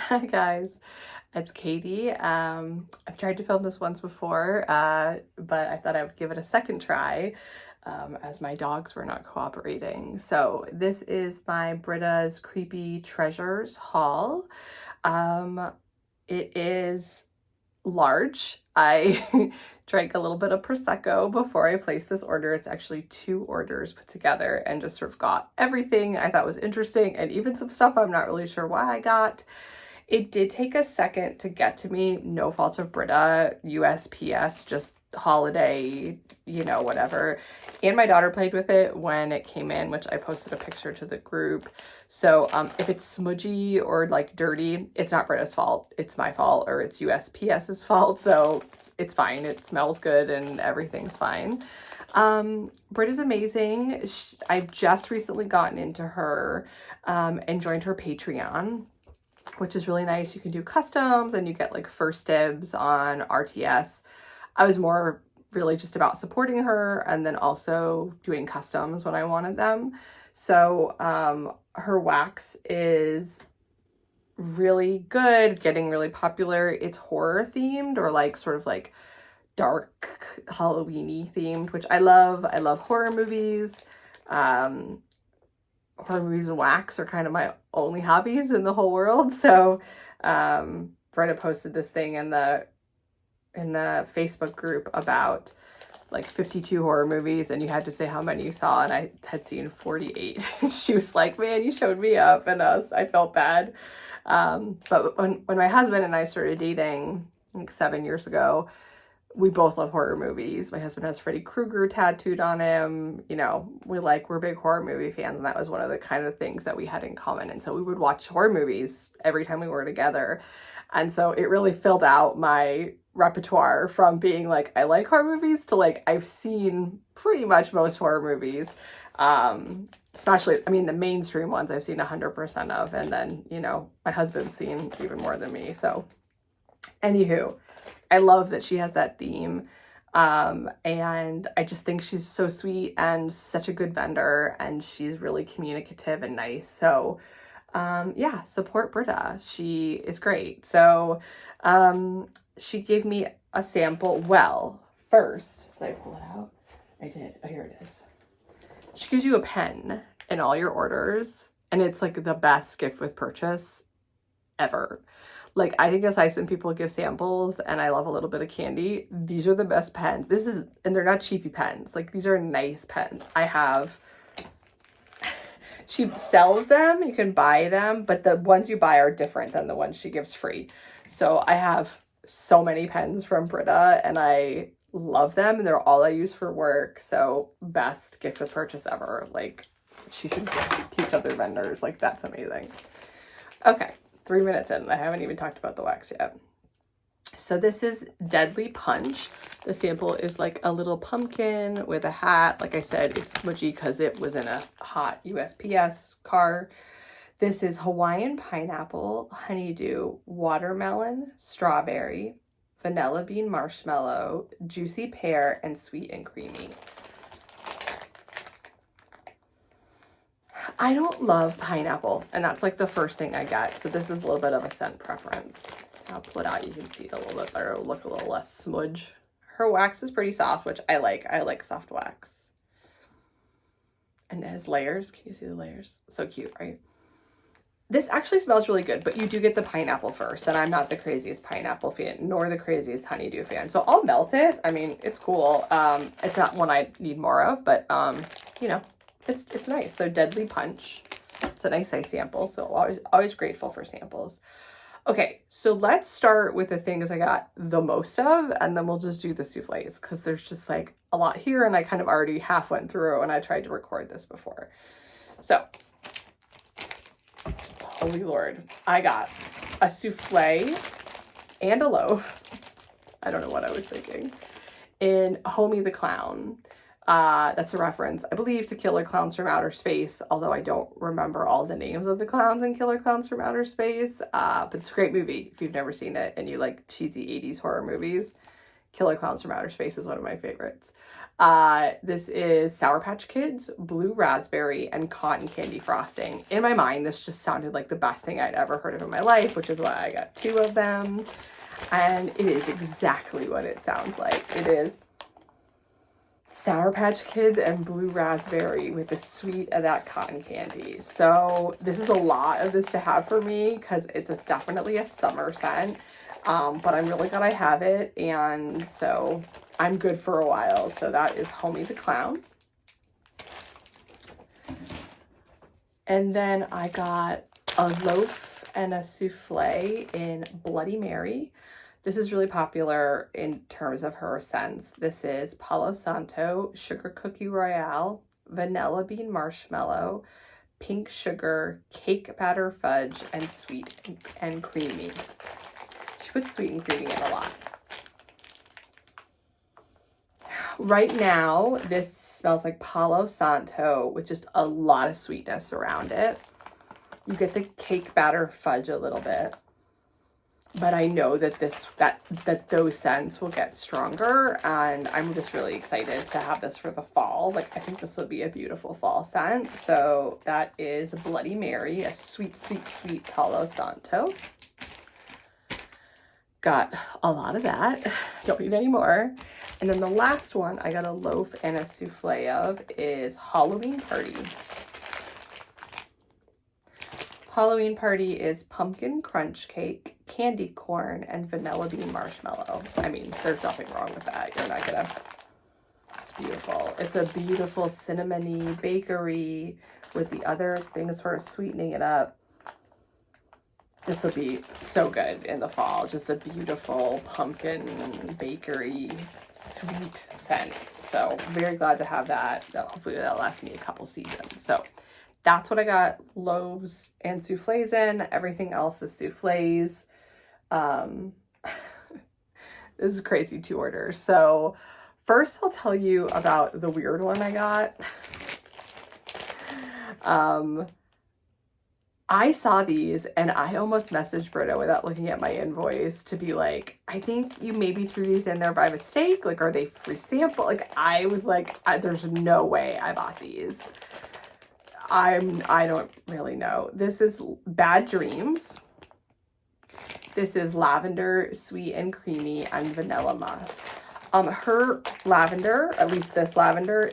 Hi guys, it's Katie. I've tried to film this once before, but I thought I would give it a second try as my dogs were not cooperating. So this is my Britta's Creepy Treasures haul. Um, it is large. I drank a little bit of Prosecco before I placed this order. It's actually 2 orders put together and just sort of got everything I thought was interesting and even some stuff I'm not really sure why I got. It did take a second to get to me, no fault of Britta, USPS, just holiday, whatever. And my daughter played with it when it came in, which I posted a picture to the group. So if it's smudgy or like dirty, it's not Britta's fault. It's my fault, or it's USPS's fault. So it's fine. It smells good and everything's fine. Britta's amazing. I've just recently gotten into her and joined her Patreon, which is really nice. You can do customs and you get like first dibs on RTS. I was more really just about supporting her and then also doing customs when I wanted them. So her wax is really good, getting really popular. It's horror themed, or like sort of like dark Halloween-y themed, which I love. I love horror movies. Horror movies and wax are kind of my only hobbies in the whole world. So Britta posted this thing in the Facebook group about like 52 horror movies, and you had to say how many you saw, and I had seen 48. She was like, man, you showed me up, and I felt bad. But when my husband and I started dating like 7 years ago, we both love horror movies. My husband has Freddy Krueger tattooed on him. We're big horror movie fans, and that was one of the kind of things that we had in common. And so we would watch horror movies every time we were together. And so it really filled out my repertoire from being like, I like horror movies, to like, I've seen pretty much most horror movies. Especially, the mainstream ones I've seen 100% of. And then, my husband's seen even more than me. So anywho, I love that she has that theme. And I just think she's so sweet and such a good vendor, and she's really communicative and nice. So yeah, support Britta. She is great. So she gave me a sample. Well, first, did I pull it out? I did. Oh, here it is. She gives you a pen in all your orders, and it's like the best gift with purchase ever. Like, I think aside from people give samples, and I love a little bit of candy, these are the best pens. And they're not cheapy pens. Like, these are nice pens. She sells them, you can buy them, but the ones you buy are different than the ones she gives free. So I have so many pens from Britta, and I love them, and they're all I use for work. So best gift with purchase ever. Like, she should teach other vendors. Like, that's amazing. Okay, 3 minutes in, and I haven't even talked about the wax yet. So this is Deadly Punch. The sample is like a little pumpkin with a hat. Like I said, it's smudgy because it was in a hot USPS car. This is Hawaiian pineapple, honeydew, watermelon, strawberry, vanilla bean marshmallow, juicy pear, and sweet and creamy. I don't love pineapple, and that's like the first thing I get. So this is a little bit of a scent preference. I'll pull it out. You can see it a little bit better. It'll look a little less smudge. Her wax is pretty soft, which I like. I like soft wax. And it has layers. Can you see the layers? So cute, right? This actually smells really good, but you do get the pineapple first, and I'm not the craziest pineapple fan, nor the craziest honeydew fan. So I'll melt it. It's cool. It's not one I need more of, but it's nice. So Deadly Punch. It's a nice size sample. So always grateful for samples. Okay, so let's start with the things I got the most of, and then we'll just do the souffles, because there's just like a lot here, and I kind of already half went through, and I tried to record this before. So, holy Lord, I got a souffle and a loaf. I don't know what I was thinking. In Homie the Clown. That's a reference, I believe, to Killer Clowns from Outer Space, although I don't remember all the names of the clowns in Killer Clowns from Outer Space. But it's a great movie if you've never seen it and you like cheesy 80s horror movies. Killer Clowns from Outer Space is one of my favorites. This is Sour Patch Kids, blue raspberry, and cotton candy frosting. In my mind, this just sounded like the best thing I'd ever heard of in my life, which is why I got 2 of them. And it is exactly what it sounds like. It is Sour Patch Kids and blue raspberry with the sweet of that cotton candy. So this is a lot of this to have for me because it's definitely a summer scent. But I'm really glad I have it, and so I'm good for a while. So that is Homie the Clown. And then I got a loaf and a souffle in Bloody Mary. This is really popular in terms of her scents. This is Palo Santo, Sugar Cookie Royale, Vanilla Bean Marshmallow, Pink Sugar, Cake Batter Fudge, and Sweet and Creamy. She puts sweet and creamy in a lot. Right now, this smells like Palo Santo with just a lot of sweetness around it. You get the cake batter fudge a little bit, but I know that those scents will get stronger, and I'm just really excited to have this for the fall. Like, I think this will be a beautiful fall scent. So that is Bloody Mary, a sweet, sweet, sweet Palo Santo. Got a lot of that. Don't need any more. And then the last one I got a loaf and a souffle of is Halloween Party. Halloween Party is pumpkin crunch cake, candy corn, and vanilla bean marshmallow. I mean, there's nothing wrong with that. You're not gonna, it's beautiful. It's a beautiful cinnamony bakery with the other things sort of sweetening it up. This will be so good in the fall. Just a beautiful pumpkin bakery sweet scent. So very glad to have that. Hopefully that'll last me a couple seasons. So that's what I got loaves and souffles in. Everything else is souffles. This is crazy to order. So first I'll tell you about the weird one I got. I saw these and I almost messaged Britta without looking at my invoice to be like, I think you maybe threw these in there by mistake. Like, are they free sample? Like, I was like, there's no way I bought these. I don't really know. This is Bad Dreams. This is lavender, sweet and creamy, and vanilla musk. Her lavender, at least this lavender,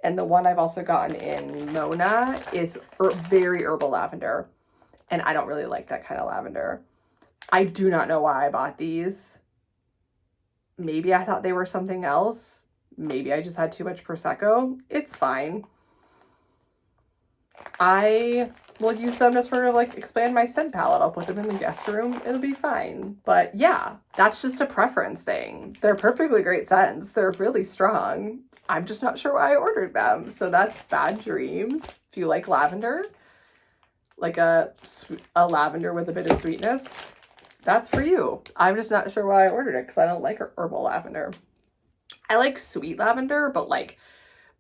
and the one I've also gotten in Mona is very herbal lavender. And I don't really like that kind of lavender. I do not know why I bought these. Maybe I thought they were something else. Maybe I just had too much Prosecco. It's fine. I will use them to sort of like expand my scent palette. I'll put them in the guest room. It'll be fine. But yeah, that's just a preference thing. They're perfectly great scents. They're really strong. I'm just not sure why I ordered them. So that's Bad Dreams. If you like lavender, like a lavender with a bit of sweetness, that's for you. I'm just not sure why I ordered it because I don't like herbal lavender. I like sweet lavender, but like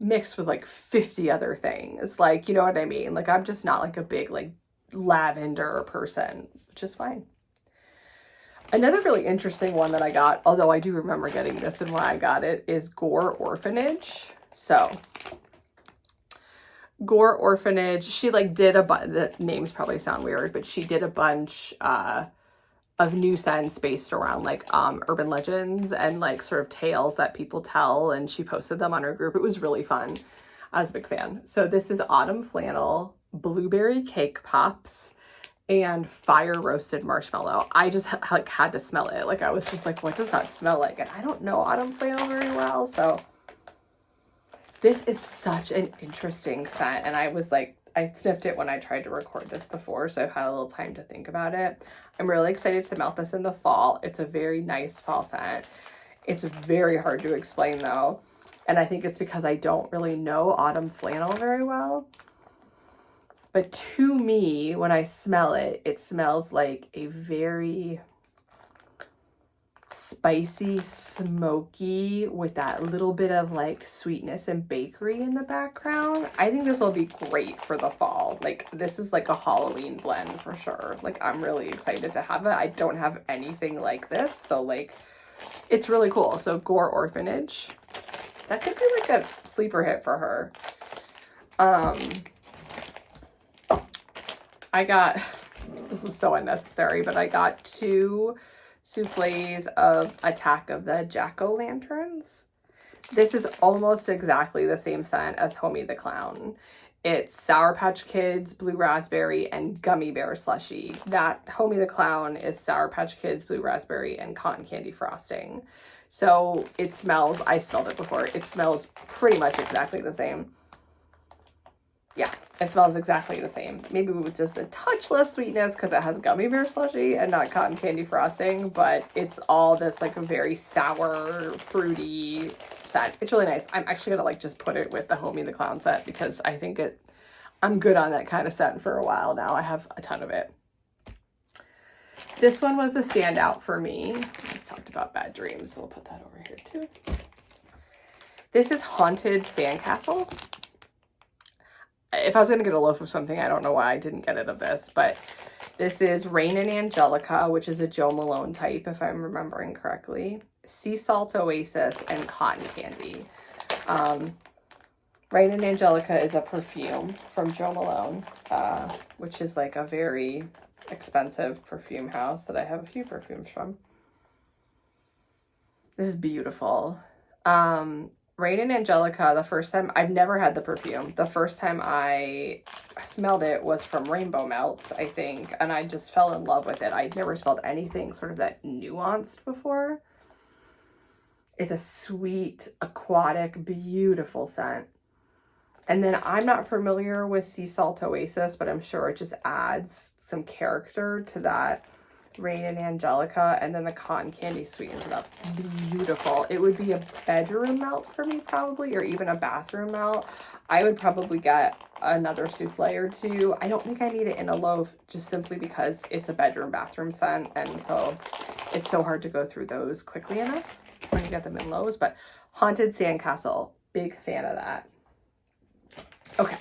mixed with like 50 other things. Like, you know what I mean? Like, I'm just not like a big like lavender person, which is fine. Another really interesting one that I got, although I do remember getting this and why I got it, is Gore Orphanage. So Gore Orphanage, she like did the names probably sound weird, but she did a bunch of new scents based around like urban legends and like sort of tales that people tell, and she posted them on her group. It was really fun. I was a big fan. So this is Autumn Flannel, Blueberry Cake Pops, and Fire Roasted Marshmallow. I just like had to smell it. Like, I was just like, what does that smell like? And I don't know Autumn Flannel very well, so this is such an interesting scent. And I was like, I sniffed it when I tried to record this before, so I've had a little time to think about it. I'm really excited to melt this in the fall. It's a very nice fall scent. It's very hard to explain though, and I think it's because I don't really know Autumn Flannel very well. But to me, when I smell it, it smells like a very spicy, smoky, with that little bit of like sweetness and bakery in the background. I think this will be great for the fall. Like, this is like a Halloween blend for sure. Like, I'm really excited to have it. I don't have anything like this, so like it's really cool. So Gore Orphanage. That could be like a sleeper hit for her. I got, this was so unnecessary, but I got 2 souffles of Attack of the Jack-O-Lanterns. This is almost exactly the same scent as Homie the Clown. It's Sour Patch Kids, Blue Raspberry, and Gummy Bear Slushy. That Homie the Clown is Sour Patch Kids, Blue Raspberry, and Cotton Candy Frosting. So it smells, I smelled it before, it smells pretty much exactly the same. Yeah, it smells exactly the same. Maybe with just a touch less sweetness because it has Gummy Bear Slushy and not Cotton Candy Frosting, but it's all this like a very sour, fruity scent. It's really nice. I'm actually gonna like just put it with the Homie the Clown scent because I think I'm good on that kind of scent for a while now. I have a ton of it. This one was a standout for me. I just talked about bad dreams, so we'll put that over here too. This is Haunted Sandcastle. If I was going to get a loaf of something, I don't know why I didn't get it of this, but this is Rain and Angelica, which is a Joe Malone type, if I'm remembering correctly. Sea Salt Oasis and Cotton Candy. Rain and Angelica is a perfume from Joe Malone, which is like a very expensive perfume house that I have a few perfumes from. This is beautiful. Rain and Angelica, the first time, I've never had the perfume. The first time I smelled it was from Rainbow Melts, I think, and I just fell in love with it. I'd never smelled anything sort of that nuanced before. It's a sweet, aquatic, beautiful scent. And then I'm not familiar with Sea Salt Oasis, but I'm sure it just adds some character to that Rain and Angelica, and then the Cotton Candy sweetens it up. Beautiful. It would be a bedroom melt for me probably, or even a bathroom melt. I would probably get another souffle or 2. I don't think I need it in a loaf just simply because it's a bedroom bathroom scent, and so it's so hard to go through those quickly enough when you get them in loaves. But Haunted Sandcastle, big fan of that. Okay.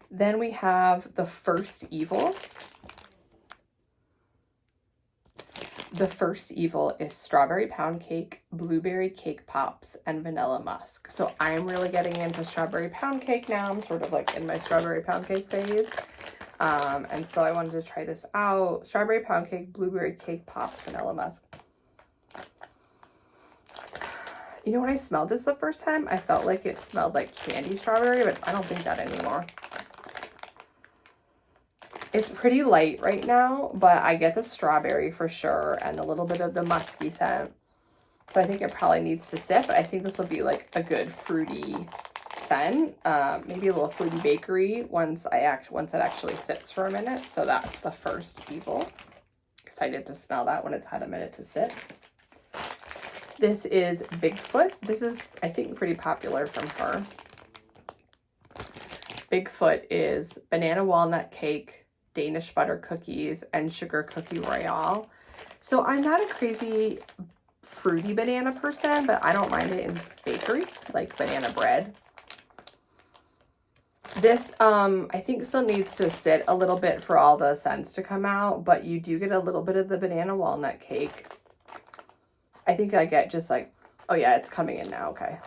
Then we have The First Evil. The First Evil is Strawberry Pound Cake, Blueberry Cake Pops, and Vanilla Musk. So I'm really getting into Strawberry Pound Cake now. I'm sort of like in my Strawberry Pound Cake phase. And so I wanted to try this out. Strawberry Pound Cake, Blueberry Cake Pops, Vanilla Musk. You know, when I smelled this the first time, I felt like it smelled like candy strawberry, but I don't think that anymore. It's pretty light right now, but I get the strawberry for sure and a little bit of the musky scent. So I think it probably needs to sit, but I think this will be like a good fruity scent. Maybe a little fruity bakery once it actually sits for a minute. So that's The First Evil. Excited to smell that when it's had a minute to sit. This is Bigfoot. This is, I think, pretty popular from her. Bigfoot is banana walnut cake, Danish butter cookies, and sugar cookie royale. So I'm not a crazy fruity banana person, but I don't mind it in bakery, like banana bread. This, I think still needs to sit a little bit for all the scents to come out, but you do get a little bit of the banana walnut cake. I think I get just like, oh yeah, it's coming in now, okay.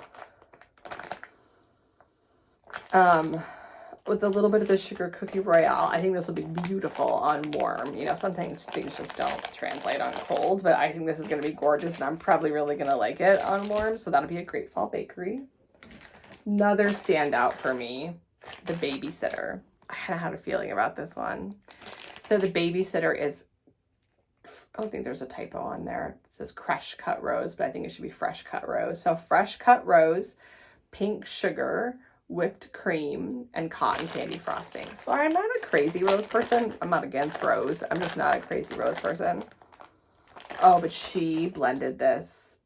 With a little bit of the sugar cookie royale, I think this will be beautiful on warm. You know, some things just don't translate on cold, but I think this is going to be gorgeous, and I'm probably really going to like it on warm, so that'll be a great fall bakery. Another standout for me, The Babysitter. I kind of had a feeling about this one. So The Babysitter is, I don't think there's a typo on there. It says fresh cut rose, but I think it should be fresh cut rose. So fresh cut rose, pink sugar, whipped cream, and cotton candy frosting. So I'm not a crazy rose person. I'm not against rose. I'm just not a crazy rose person. Oh, but she blended this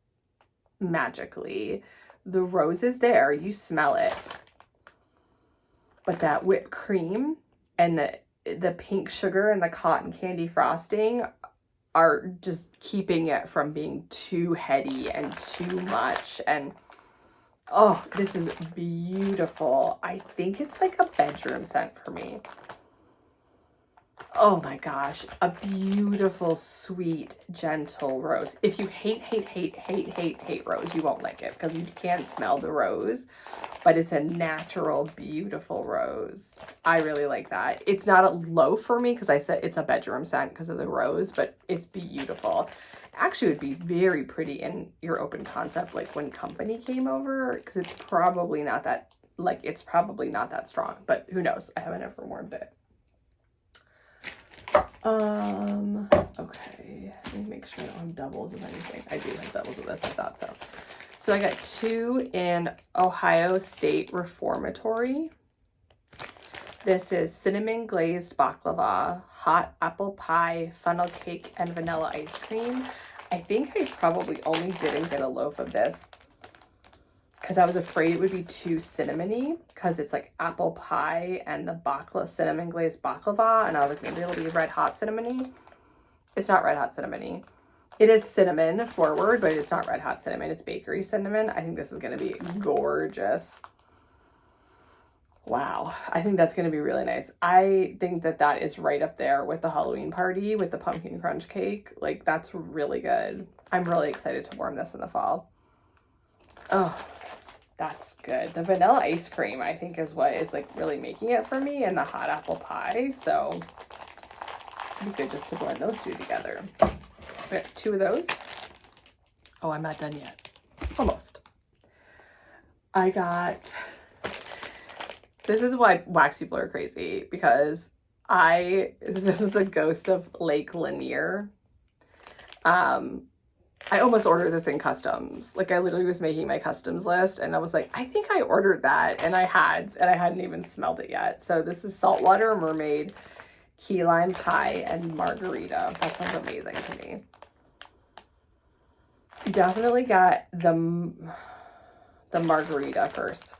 magically. The rose is there. You smell it. But that whipped cream and the pink sugar and the cotton candy frosting are just keeping it from being too heady and too much. And oh, this is beautiful. I think it's like a bedroom scent for me. Oh my gosh, a beautiful, sweet, gentle rose. If you hate rose, you won't like it because you can't smell the rose, but it's a natural, beautiful rose. I really like that. It's not a low for me because I said it's a bedroom scent because of the rose, but it's beautiful. Actually, it would be very pretty in your open concept, like when company came over, because it's probably not that, like, it's probably not that strong, but who knows? I haven't ever warmed it. Okay, let me make sure I don't have doubles of anything. I do have doubles of this, I thought so. So I got 2 in Ohio State Reformatory. This is cinnamon glazed baklava, hot apple pie, funnel cake, and vanilla ice cream. I think I probably only didn't get a loaf of this because I was afraid it would be too cinnamony because it's like apple pie and the cinnamon glazed baklava, and I was like, maybe it'll be red hot cinnamony. It's not red hot cinnamony. It is cinnamon forward, but it's not red hot cinnamon. It's bakery cinnamon. I think this is going to be gorgeous. Wow. I think that's going to be really nice. I think that that is right up there with the Halloween party with the pumpkin crunch cake. Like, that's really good. I'm really excited to warm this in the fall. Oh, that's good. The vanilla ice cream, I think, is what is like really making it for me, and the hot apple pie. So it'd be good just to blend those 2 together. So I got 2 of those. Oh, I'm not done yet. Almost. I got, this is why wax people are crazy, because this is the ghost of Lake Lanier. I almost ordered this in customs. Like, I literally was making my customs list and I was like, I think I ordered that, and I hadn't even smelled it yet. So this is saltwater mermaid, key lime pie, and margarita. That sounds amazing to me. Definitely got the margarita first.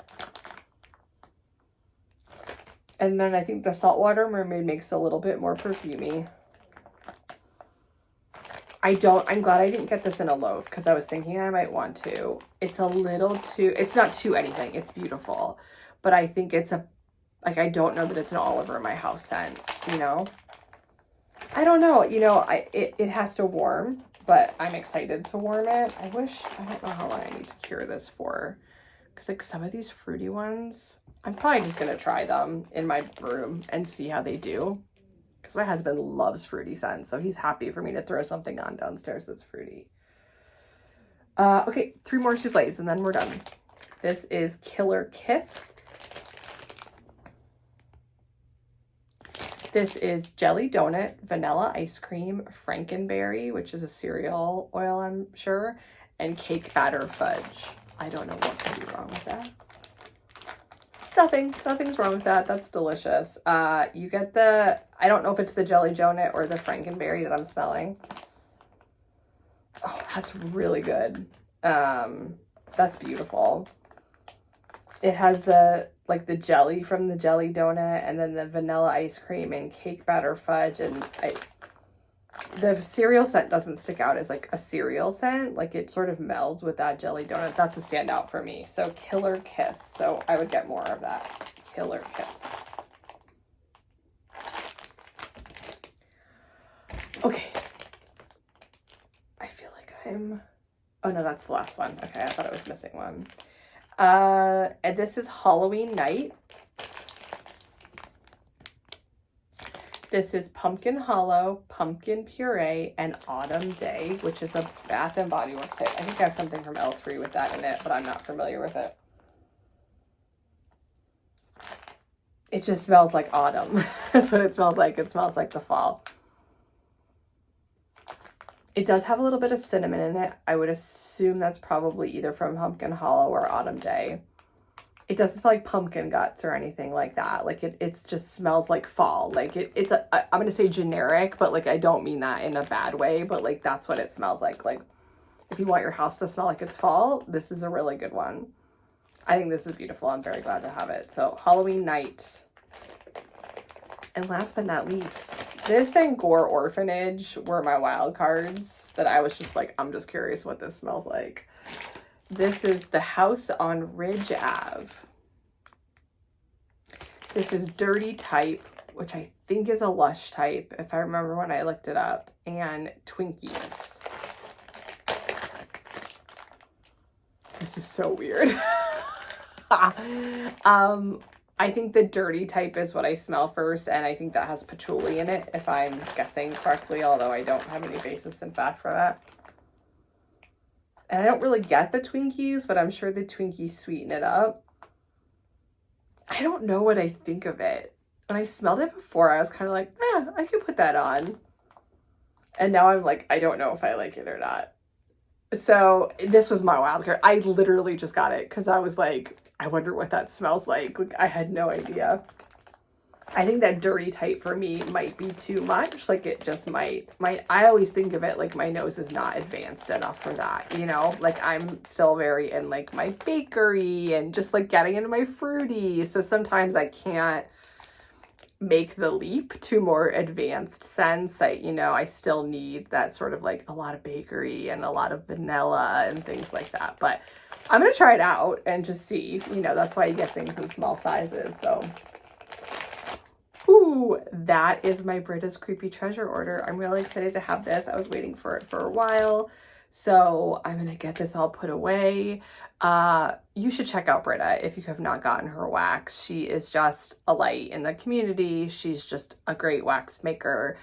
And then I think the saltwater mermaid makes it a little bit more perfumey. I'm glad I didn't get this in a loaf because I was thinking I might want to. It's a little too, it's not too anything. It's beautiful. But I think it's I don't know that it's an all over my house scent, you know? I don't know. You know, it has to warm, but I'm excited to warm it. I don't know how long I need to cure this for. Because, like, some of these fruity ones, I'm probably just going to try them in my room and see how they do. Because my husband loves fruity scents, so he's happy for me to throw something on downstairs that's fruity. Okay, 3 more souffles and then we're done. This is Killer Kiss. This is jelly donut, vanilla ice cream, frankenberry, which is a cereal oil, I'm sure, and cake batter fudge. I don't know what could be wrong with that. Nothing's wrong with that. That's delicious. You get I don't know if it's the jelly donut or the frankenberry that I'm smelling. Oh, that's really good. That's beautiful. It has the jelly from the jelly donut, and then the vanilla ice cream and cake batter fudge, and the cereal scent doesn't stick out as like a cereal scent. Like, it sort of melds with that jelly donut. That's a standout for me. So Killer Kiss. So I would get more of that. Killer Kiss. Okay. I feel like oh no, that's the last one. Okay, I thought I was missing one. And this is Halloween Night. This is Pumpkin Hollow, Pumpkin Puree, and Autumn Day, which is a Bath & Body Works hit. I think I have something from L3 with that in it, but I'm not familiar with it. It just smells like autumn. That's what it smells like. It smells like the fall. It does have a little bit of cinnamon in it. I would assume that's probably either from Pumpkin Hollow or Autumn Day. It doesn't smell like pumpkin guts or anything like that. Like, it just smells like fall. Like, I'm going to say generic, but like, I don't mean that in a bad way, but like, that's what it smells like. Like, if you want your house to smell like it's fall, this is a really good one. I think this is beautiful. I'm very glad to have it. So Halloween Night. And last but not least, this and Gore Orphanage were my wild cards that I was just like, I'm just curious what this smells like. This is The House on Ridge Ave. This is Dirty Type, which I think is a Lush type, if I remember when I looked it up, and Twinkies. This is so weird. I think the dirty type is what I smell first, and I think that has patchouli in it, if I'm guessing correctly, although I don't have any basis in fact for that. And I don't really get the Twinkies, but I'm sure the Twinkies sweeten it up. I don't know what I think of it. When I smelled it before, I was kind of like, I could put that on. And now I'm like, I don't know if I like it or not. So this was my wild card. I literally just got it because I was like, I wonder what that smells like. Like, I had no idea. I think that dirty type for me might be too much. Like, it just might. I always think of it like my nose is not advanced enough for that, you know? Like, I'm still very in like my bakery and just like getting into my fruity. So sometimes I can't make the leap to more advanced scents. I still need that sort of like a lot of bakery and a lot of vanilla and things like that. But I'm going to try it out and just see, that's why you get things in small sizes. So, ooh, that is my Britta's Creepy Treasure order. I'm really excited to have this. I was waiting for it for a while. So I'm going to get this all put away. You should check out Britta if you have not gotten her wax. She is just a light in the community. She's just a great wax maker.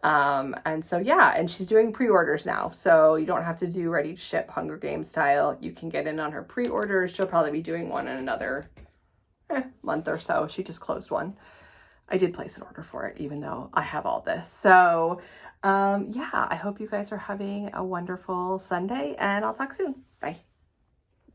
And so, yeah, and she's doing pre-orders now. So you don't have to do ready to ship Hunger Games style. You can get in on her pre-orders. She'll probably be doing one in another month or so. She just closed one. I did place an order for it, even though I have all this. So, yeah, I hope you guys are having a wonderful Sunday, and I'll talk soon. Bye.